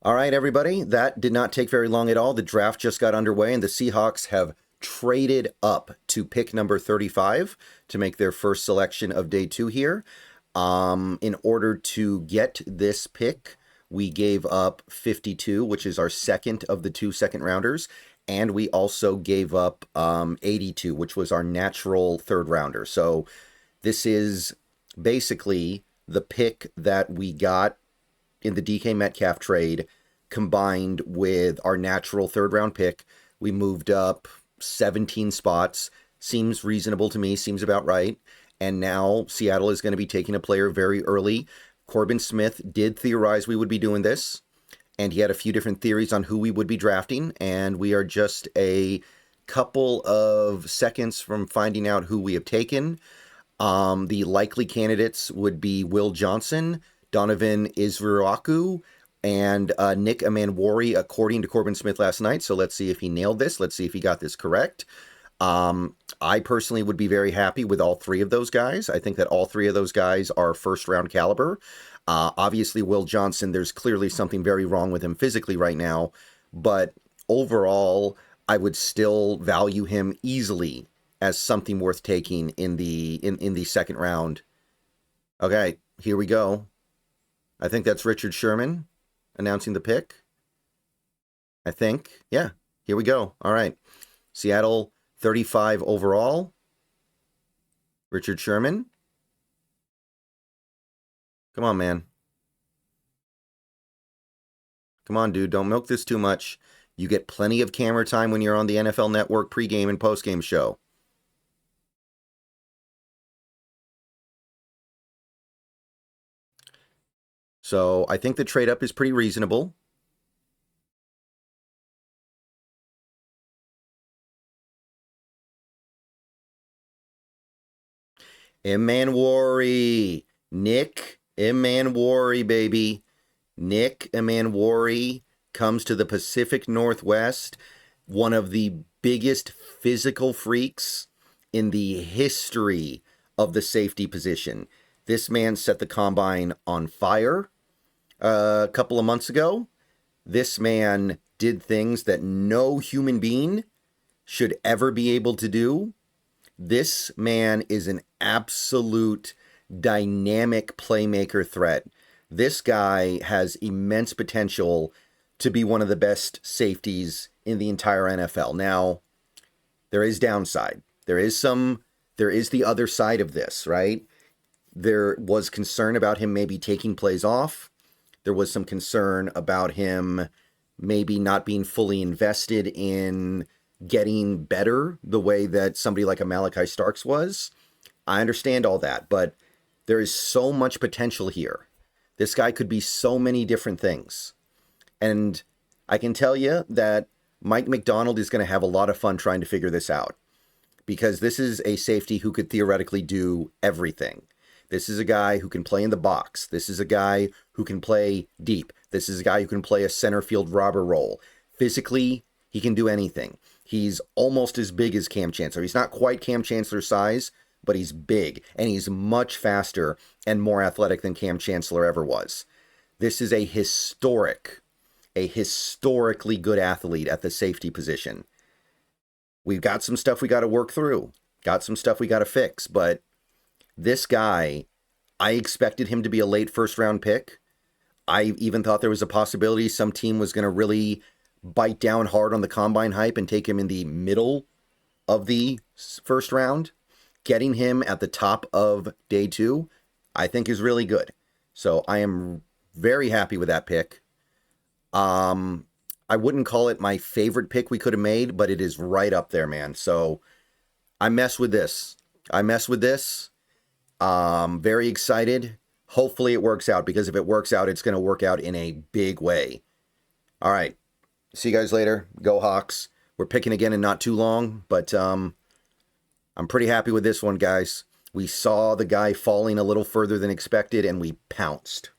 All right, everybody. That did not take very long at all. The draft just got underway, and the Seahawks have traded up to pick number 35 to make their first selection of day 2 here. In order to get this pick, we gave up 52, which is our second of the 2 second-rounders, and we also gave up 82, which was our natural third-rounder. So this is basically the pick that we got in the DK Metcalf trade, combined with our natural third-round pick. We moved up 17 spots. Seems reasonable to me, seems about right. And now Seattle is going to be taking a player very early. Corbin Smith did theorize we would be doing this, and he had a few different theories on who we would be drafting, and we are just a couple of seconds from finding out who we have taken. The likely candidates would be Will Johnson, Donovan Izruaku, and Nick Emmanwori, according to Corbin Smith last night. So let's see if he nailed this. Let's see if he got this correct. I personally would be very happy with all 3 of those guys. I think that all 3 of those guys are first-round caliber. Obviously, Will Johnson, there's clearly something very wrong with him physically right now. But overall, I would still value him easily as something worth taking in the second round. Okay, here we go. I think that's Richard Sherman announcing the pick. I think. Yeah, here we go. All right. Seattle, 35 overall. Richard Sherman. Come on, man. Come on, dude. Don't milk this too much. You get plenty of camera time when you're on the NFL Network pregame and postgame show. So I think the trade-up is pretty reasonable. Emmanwori. Nick Emmanwori, baby. Nick Emmanwori comes to the Pacific Northwest. One of the biggest physical freaks in the history of the safety position. This man set the combine on fire a couple of months ago. This man did things that no human being should ever be able to do. This man is an absolute dynamic playmaker threat. This guy has immense potential to be one of the best safeties in the entire NFL. Now, there is downside. There is the other side of this, right? There was concern about him maybe taking plays off. There was some concern about him maybe not being fully invested in getting better the way that somebody like a Malachi Starks was. I understand all that, but there is so much potential here. This guy could be so many different things. And I can tell you that Mike McDonald is going to have a lot of fun trying to figure this out, because this is a safety who could theoretically do everything. This is a guy who can play in the box. This is a guy who can play deep. This is a guy who can play a center field robber role. Physically, he can do anything. He's almost as big as Cam Chancellor. He's not quite Cam Chancellor's size, but he's big, and he's much faster and more athletic than Cam Chancellor ever was. This is a historically good athlete at the safety position. We've got some stuff we got to work through, got some stuff we got to fix, but this guy, I expected him to be a late first-round pick. I even thought there was a possibility some team was going to really bite down hard on the combine hype and take him in the middle of the first round. Getting him at the top of day 2, I think is really good. So I am very happy with that pick. I wouldn't call it my favorite pick we could have made, but it is right up there, man. So I mess with this. Very excited. Hopefully it works out, because if it works out, it's going to work out in a big way. All right. See you guys later. Go Hawks. We're picking again in not too long, but I'm pretty happy with this one, guys. We saw the guy falling a little further than expected, and we pounced.